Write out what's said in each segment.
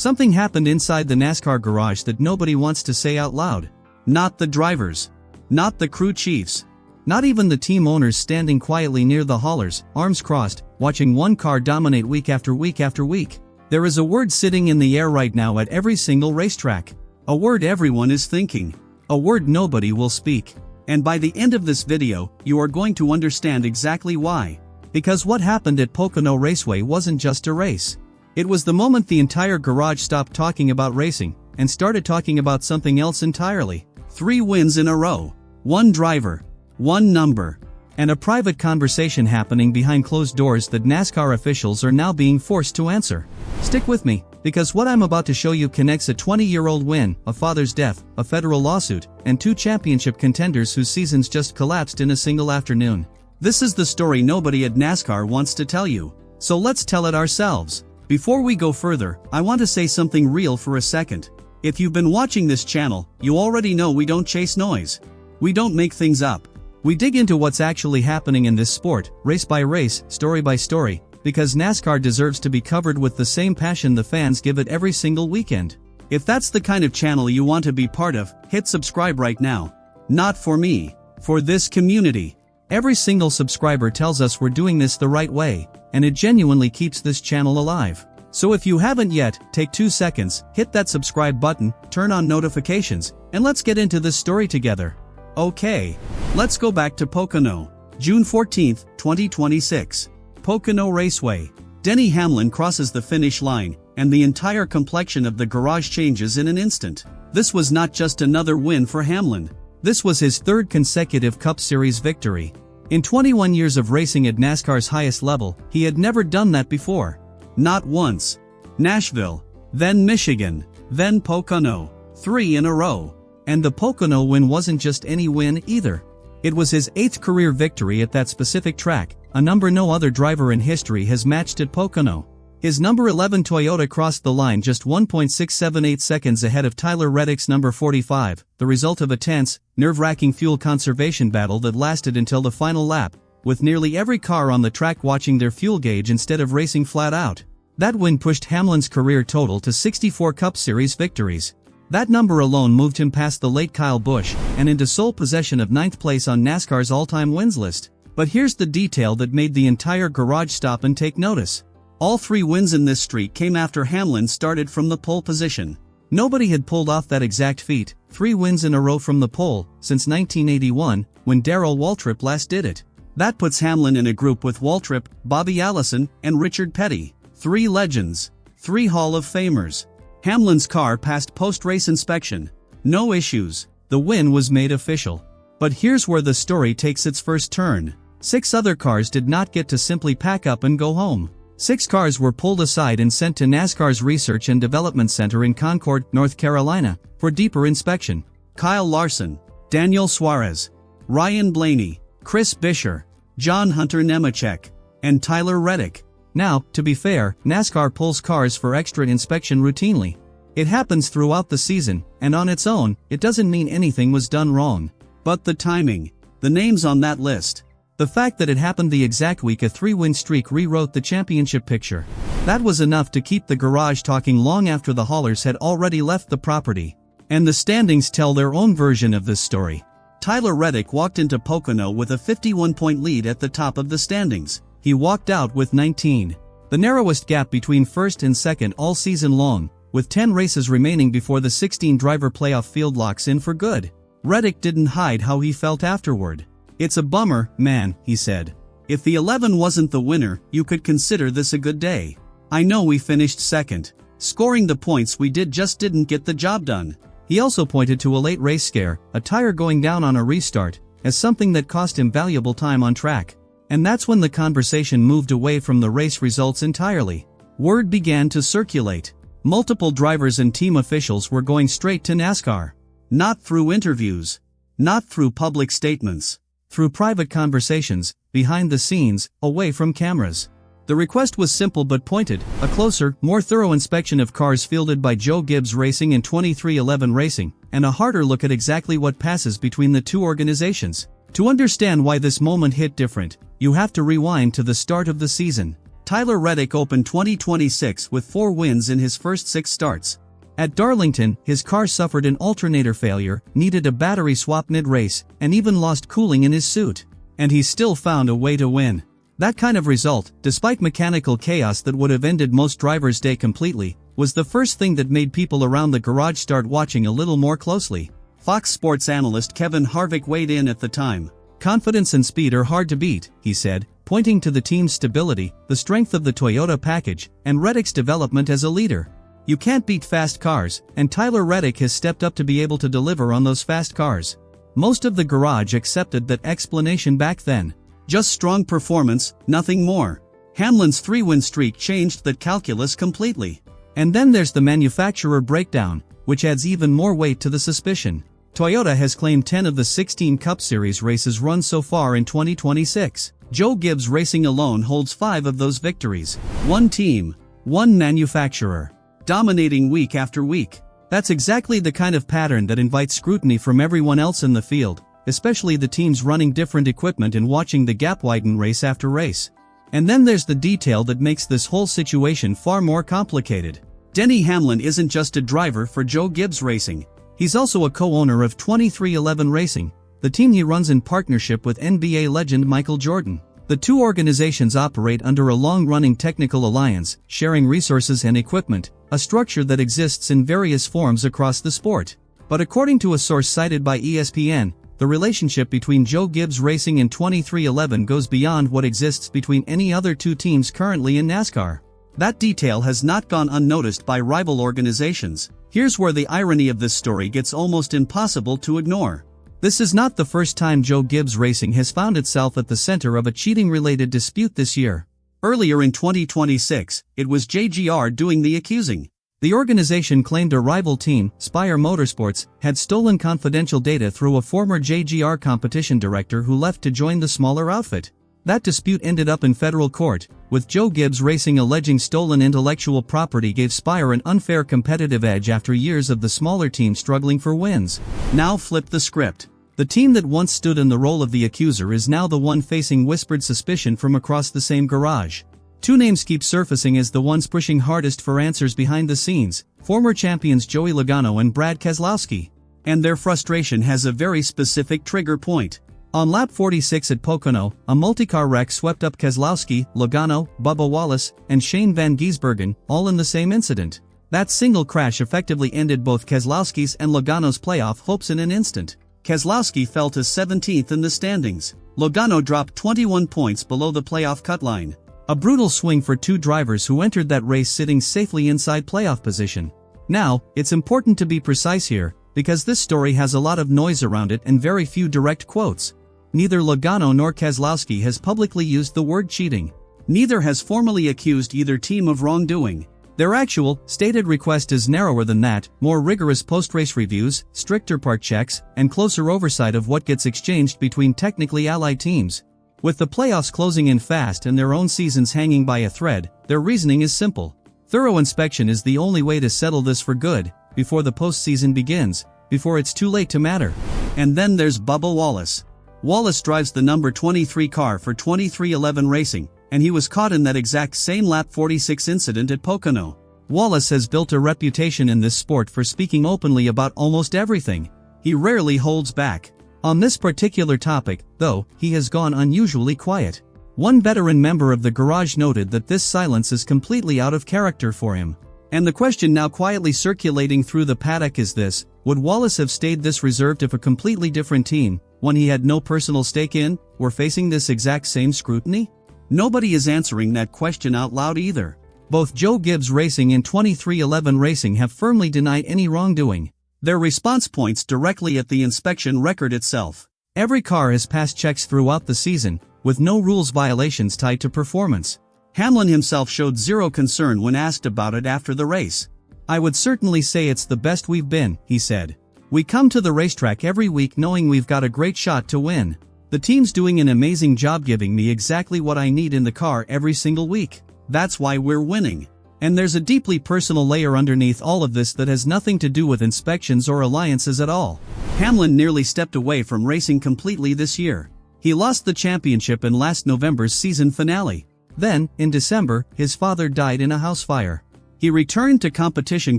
Something happened inside the NASCAR garage that nobody wants to say out loud. Not the drivers. Not the crew chiefs. Not even the team owners standing quietly near the haulers, arms crossed, watching one car dominate week after week after week. There is a word sitting in the air right now at every single racetrack. A word everyone is thinking. A word nobody will speak. And by the end of this video, you are going to understand exactly why. Because what happened at Pocono Raceway wasn't just a race. It was the moment the entire garage stopped talking about racing and started talking about something else entirely. 3 wins in a row. 1 driver. 1 number. And a private conversation happening behind closed doors that NASCAR officials are now being forced to answer. Stick with me, because what I'm about to show you connects a 20-year-old win, a father's death, a federal lawsuit, and 2 championship contenders whose seasons just collapsed in a single afternoon. This is the story nobody at NASCAR wants to tell you. So let's tell it ourselves. Before we go further, I want to say something real for a second. If you've been watching this channel, you already know we don't chase noise. We don't make things up. We dig into what's actually happening in this sport, race by race, story by story, because NASCAR deserves to be covered with the same passion the fans give it every single weekend. If that's the kind of channel you want to be part of, hit subscribe right now. Not for me. For this community. Every single subscriber tells us we're doing this the right way, and it genuinely keeps this channel alive. So if you haven't yet, take 2 seconds, hit that subscribe button, turn on notifications, and let's get into this story together. Okay. Let's go back to Pocono. June 14, 2026. Pocono Raceway. Denny Hamlin crosses the finish line, and the entire complexion of the garage changes in an instant. This was not just another win for Hamlin. This was his 3rd consecutive Cup Series victory. In 21 years of racing at NASCAR's highest level, he had never done that before. Not once. Nashville. Then Michigan. Then Pocono. 3 in a row. And the Pocono win wasn't just any win either. It was his 8th career victory at that specific track, a number no other driver in history has matched at Pocono. His number 11 Toyota crossed the line just 1.678 seconds ahead of Tyler Reddick's number 45, the result of a tense, nerve-wracking fuel conservation battle that lasted until the final lap, with nearly every car on the track watching their fuel gauge instead of racing flat out. That win pushed Hamlin's career total to 64 Cup Series victories. That number alone moved him past the late Kyle Busch, and into sole possession of 9th place on NASCAR's all-time wins list. But here's the detail that made the entire garage stop and take notice. All 3 wins in this streak came after Hamlin started from the pole position. Nobody had pulled off that exact feat, 3 wins in a row from the pole, since 1981, when Darrell Waltrip last did it. That puts Hamlin in a group with Waltrip, Bobby Allison, and Richard Petty. 3 legends. 3 Hall of Famers. Hamlin's car passed post-race inspection. No issues. The win was made official. But here's where the story takes its first turn. 6 other cars did not get to simply pack up and go home. 6 cars were pulled aside and sent to NASCAR's Research and Development Center in Concord, North Carolina, for deeper inspection. Kyle Larson, Daniel Suarez, Ryan Blaney, Chris Buescher, John Hunter Nemechek, and Tyler Reddick. Now, to be fair, NASCAR pulls cars for extra inspection routinely. It happens throughout the season, and on its own, it doesn't mean anything was done wrong. But the timing. The names on that list. The fact that it happened the exact week a 3-win streak rewrote the championship picture. That was enough to keep the garage talking long after the haulers had already left the property. And the standings tell their own version of this story. Tyler Reddick walked into Pocono with a 51-point lead at the top of the standings. He walked out with 19. The narrowest gap between first and second all season long, with 10 races remaining before the 16-driver playoff field locks in for good. Reddick didn't hide how he felt afterward. "It's a bummer, man," he said. "If the 11 wasn't the winner, you could consider this a good day. I know we finished second. Scoring the points we did just didn't get the job done." He also pointed to a late race scare, a tire going down on a restart, as something that cost him valuable time on track. And that's when the conversation moved away from the race results entirely. Word began to circulate. Multiple drivers and team officials were going straight to NASCAR. Not through interviews. Not through public statements. Through private conversations, behind the scenes, away from cameras. The request was simple but pointed: a closer, more thorough inspection of cars fielded by Joe Gibbs Racing and 2311 Racing, and a harder look at exactly what passes between the 2 organizations. To understand why this moment hit different, you have to rewind to the start of the season. Tyler Reddick opened 2026 with 4 wins in his first 6 starts. At Darlington, his car suffered an alternator failure, needed a battery swap mid-race, and even lost cooling in his suit. And he still found a way to win. That kind of result, despite mechanical chaos that would have ended most drivers' day completely, was the first thing that made people around the garage start watching a little more closely. Fox Sports analyst Kevin Harvick weighed in at the time. "Confidence and speed are hard to beat," he said, pointing to the team's stability, the strength of the Toyota package, and Reddick's development as a leader. "You can't beat fast cars, and Tyler Reddick has stepped up to be able to deliver on those fast cars." Most of the garage accepted that explanation back then. Just strong performance, nothing more. Hamlin's 3-win streak changed that calculus completely. And then there's the manufacturer breakdown, which adds even more weight to the suspicion. Toyota has claimed 10 of the 16 Cup Series races run so far in 2026. Joe Gibbs Racing alone holds 5 of those victories. One team, one manufacturer, dominating week after week. That's exactly the kind of pattern that invites scrutiny from everyone else in the field, especially the teams running different equipment and watching the gap widen race after race. And then there's the detail that makes this whole situation far more complicated. Denny Hamlin isn't just a driver for Joe Gibbs Racing. He's also a co-owner of 23XI Racing, the team he runs in partnership with NBA legend Michael Jordan. The two organizations operate under a long-running technical alliance, sharing resources and equipment, a structure that exists in various forms across the sport. But according to a source cited by ESPN, the relationship between Joe Gibbs Racing and 23XI goes beyond what exists between any other two teams currently in NASCAR. That detail has not gone unnoticed by rival organizations. Here's where the irony of this story gets almost impossible to ignore. This is not the first time Joe Gibbs Racing has found itself at the center of a cheating-related dispute this year. Earlier in 2026, it was JGR doing the accusing. The organization claimed a rival team, Spire Motorsports, had stolen confidential data through a former JGR competition director who left to join the smaller outfit. That dispute ended up in federal court, with Joe Gibbs Racing alleging stolen intellectual property gave Spire an unfair competitive edge after years of the smaller team struggling for wins. Now flip the script. The team that once stood in the role of the accuser is now the one facing whispered suspicion from across the same garage. Two names keep surfacing as the ones pushing hardest for answers behind the scenes, former champions Joey Logano and Brad Keselowski. And their frustration has a very specific trigger point. On lap 46 at Pocono, a multi-car wreck swept up Keselowski, Logano, Bubba Wallace, and Shane Van Gisbergen, all in the same incident. That single crash effectively ended both Keselowski's and Logano's playoff hopes in an instant. Keselowski fell to 17th in the standings. Logano dropped 21 points below the playoff cut line. A brutal swing for two drivers who entered that race sitting safely inside playoff position. Now, it's important to be precise here, because this story has a lot of noise around it and very few direct quotes. Neither Logano nor Keselowski has publicly used the word cheating. Neither has formally accused either team of wrongdoing. Their actual, stated request is narrower than that, more rigorous post-race reviews, stricter part checks, and closer oversight of what gets exchanged between technically allied teams. With the playoffs closing in fast and their own seasons hanging by a thread, their reasoning is simple. Thorough inspection is the only way to settle this for good, before the postseason begins, before it's too late to matter. And then there's Bubba Wallace. Wallace drives the number 23 car for 23XI Racing, and he was caught in that exact same lap 46 incident at Pocono. Wallace has built a reputation in this sport for speaking openly about almost everything. He rarely holds back. On this particular topic, though, he has gone unusually quiet. One veteran member of the garage noted that this silence is completely out of character for him. And the question now quietly circulating through the paddock is this: would Wallace have stayed this reserved if a completely different team, one he had no personal stake in, were facing this exact same scrutiny? Nobody is answering that question out loud either. Both Joe Gibbs Racing and 23XI Racing have firmly denied any wrongdoing. Their response points directly at the inspection record itself. Every car has passed checks throughout the season, with no rules violations tied to performance. Hamlin himself showed zero concern when asked about it after the race. "I would certainly say it's the best we've been," he said. "We come to the racetrack every week knowing we've got a great shot to win. The team's doing an amazing job giving me exactly what I need in the car every single week. That's why we're winning." And there's a deeply personal layer underneath all of this that has nothing to do with inspections or alliances at all. Hamlin nearly stepped away from racing completely this year. He lost the championship in last November's season finale. Then, in December, his father died in a house fire. He returned to competition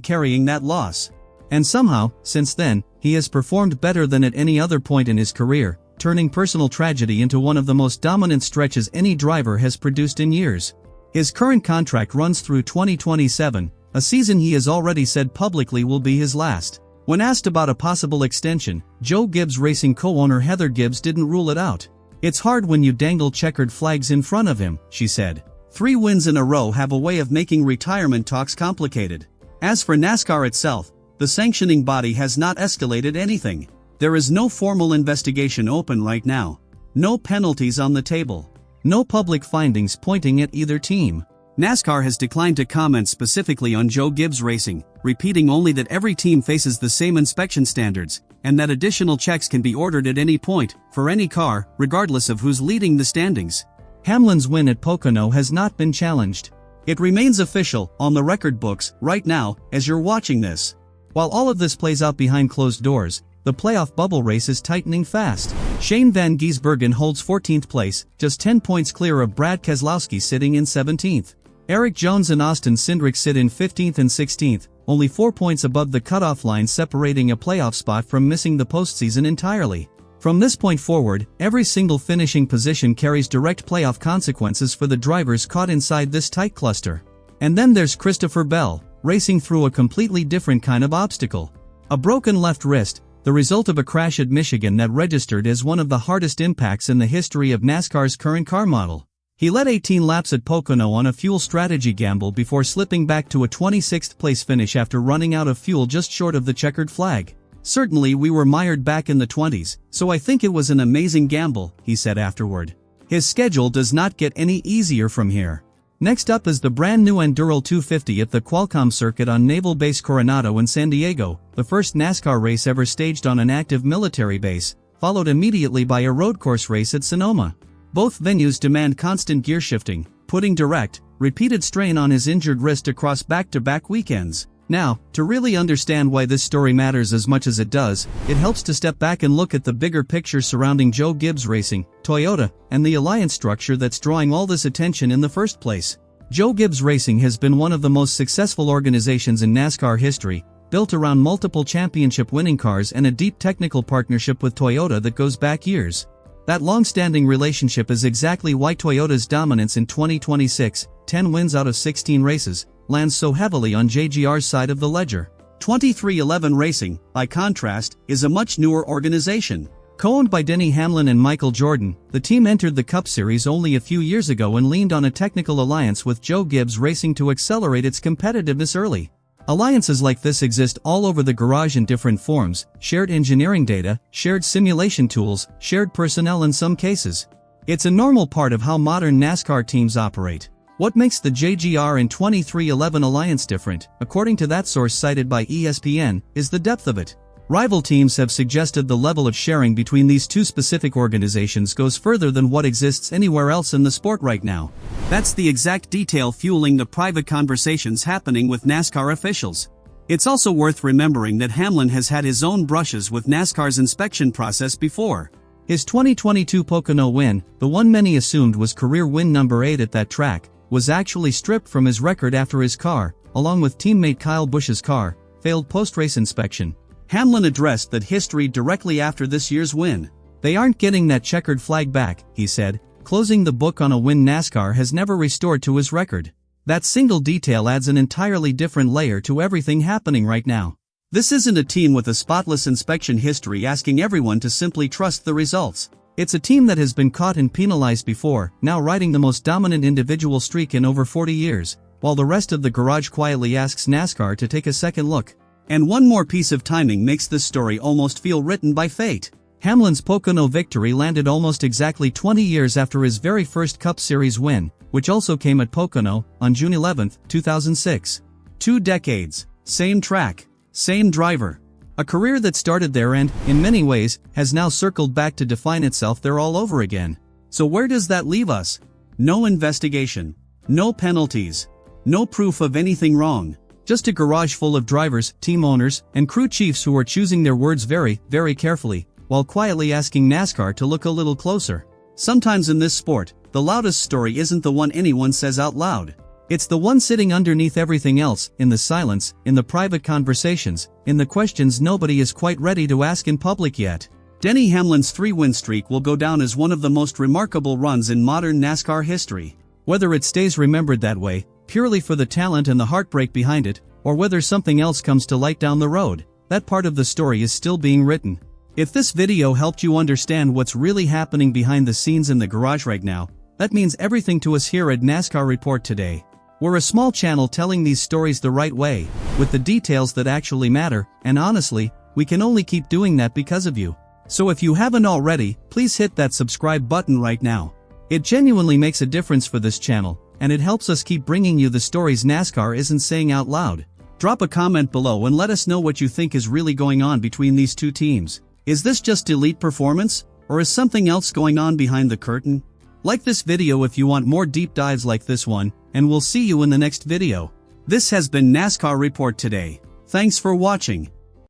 carrying that loss. And somehow, since then, he has performed better than at any other point in his career, turning personal tragedy into one of the most dominant stretches any driver has produced in years. His current contract runs through 2027, a season he has already said publicly will be his last. When asked about a possible extension, Joe Gibbs Racing co-owner Heather Gibbs didn't rule it out. "It's hard when you dangle checkered flags in front of him," she said. 3 wins in a row have a way of making retirement talks complicated. As for NASCAR itself, the sanctioning body has not escalated anything. There is no formal investigation open right now. No penalties on the table. No public findings pointing at either team. NASCAR has declined to comment specifically on Joe Gibbs Racing, repeating only that every team faces the same inspection standards, and that additional checks can be ordered at any point, for any car, regardless of who's leading the standings. Hamlin's win at Pocono has not been challenged. It remains official, on the record books, right now, as you're watching this. While all of this plays out behind closed doors, the playoff bubble race is tightening fast. Shane van Gisbergen holds 14th place, just 10 points clear of Brad Keselowski sitting in 17th. Eric Jones and Austin Cindric sit in 15th and 16th, only 4 points above the cutoff line separating a playoff spot from missing the postseason entirely. From this point forward, every single finishing position carries direct playoff consequences for the drivers caught inside this tight cluster. And then there's Christopher Bell, racing through a completely different kind of obstacle. A broken left wrist, the result of a crash at Michigan that registered as one of the hardest impacts in the history of NASCAR's current car model. He led 18 laps at Pocono on a fuel strategy gamble before slipping back to a 26th place finish after running out of fuel just short of the checkered flag. "Certainly we were mired back in the 20s, so I think it was an amazing gamble," he said afterward. His schedule does not get any easier from here. Next up is the brand new Enduro 250 at the Qualcomm circuit on Naval Base Coronado in San Diego, the first NASCAR race ever staged on an active military base, followed immediately by a road course race at Sonoma. Both venues demand constant gear shifting, putting direct, repeated strain on his injured wrist across back-to-back weekends. Now, to really understand why this story matters as much as it does, it helps to step back and look at the bigger picture surrounding Joe Gibbs Racing, Toyota, and the alliance structure that's drawing all this attention in the first place. Joe Gibbs Racing has been one of the most successful organizations in NASCAR history, built around multiple championship-winning cars and a deep technical partnership with Toyota that goes back years. That long-standing relationship is exactly why Toyota's dominance in 2026, 10 wins out of 16 races, lands so heavily on JGR's side of the ledger. 23XI Racing, by contrast, is a much newer organization. Co-owned by Denny Hamlin and Michael Jordan, the team entered the Cup Series only a few years ago and leaned on a technical alliance with Joe Gibbs Racing to accelerate its competitiveness early. Alliances like this exist all over the garage in different forms: shared engineering data, shared simulation tools, shared personnel in some cases. It's a normal part of how modern NASCAR teams operate. What makes the JGR and 23XI alliance different, according to that source cited by ESPN, is the depth of it. Rival teams have suggested the level of sharing between these two specific organizations goes further than what exists anywhere else in the sport right now. That's the exact detail fueling the private conversations happening with NASCAR officials. It's also worth remembering that Hamlin has had his own brushes with NASCAR's inspection process before. His 2022 Pocono win, the one many assumed was career win number 8 at that track, was actually stripped from his record after his car, along with teammate Kyle Busch's car, failed post-race inspection. Hamlin addressed that history directly after this year's win. "They aren't getting that checkered flag back," he said, closing the book on a win NASCAR has never restored to his record. That single detail adds an entirely different layer to everything happening right now. This isn't a team with a spotless inspection history asking everyone to simply trust the results. It's a team that has been caught and penalized before, now riding the most dominant individual streak in over 40 years, while the rest of the garage quietly asks NASCAR to take a second look. And one more piece of timing makes this story almost feel written by fate. Hamlin's Pocono victory landed almost exactly 20 years after his very first Cup Series win, which also came at Pocono, on June 11, 2006. 2 decades, same track, same driver. A career that started there and, in many ways, has now circled back to define itself there all over again. So where does that leave us? No investigation. No penalties. No proof of anything wrong. Just a garage full of drivers, team owners, and crew chiefs who are choosing their words very, very carefully, while quietly asking NASCAR to look a little closer. Sometimes in this sport, the loudest story isn't the one anyone says out loud. It's the one sitting underneath everything else, in the silence, in the private conversations, in the questions nobody is quite ready to ask in public yet. Denny Hamlin's 3-win streak will go down as one of the most remarkable runs in modern NASCAR history. Whether it stays remembered that way, purely for the talent and the heartbreak behind it, or whether something else comes to light down the road, that part of the story is still being written. If this video helped you understand what's really happening behind the scenes in the garage right now, that means everything to us here at NASCAR Report Today. We're a small channel telling these stories the right way, with the details that actually matter, and honestly, we can only keep doing that because of you. So if you haven't already, please hit that subscribe button right now. It genuinely makes a difference for this channel, and it helps us keep bringing you the stories NASCAR isn't saying out loud. Drop a comment below and let us know what you think is really going on between these two teams. Is this just elite performance, or is something else going on behind the curtain? Like this video if you want more deep dives like this one, and we'll see you in the next video. This has been NASCAR Report Today. Thanks for watching.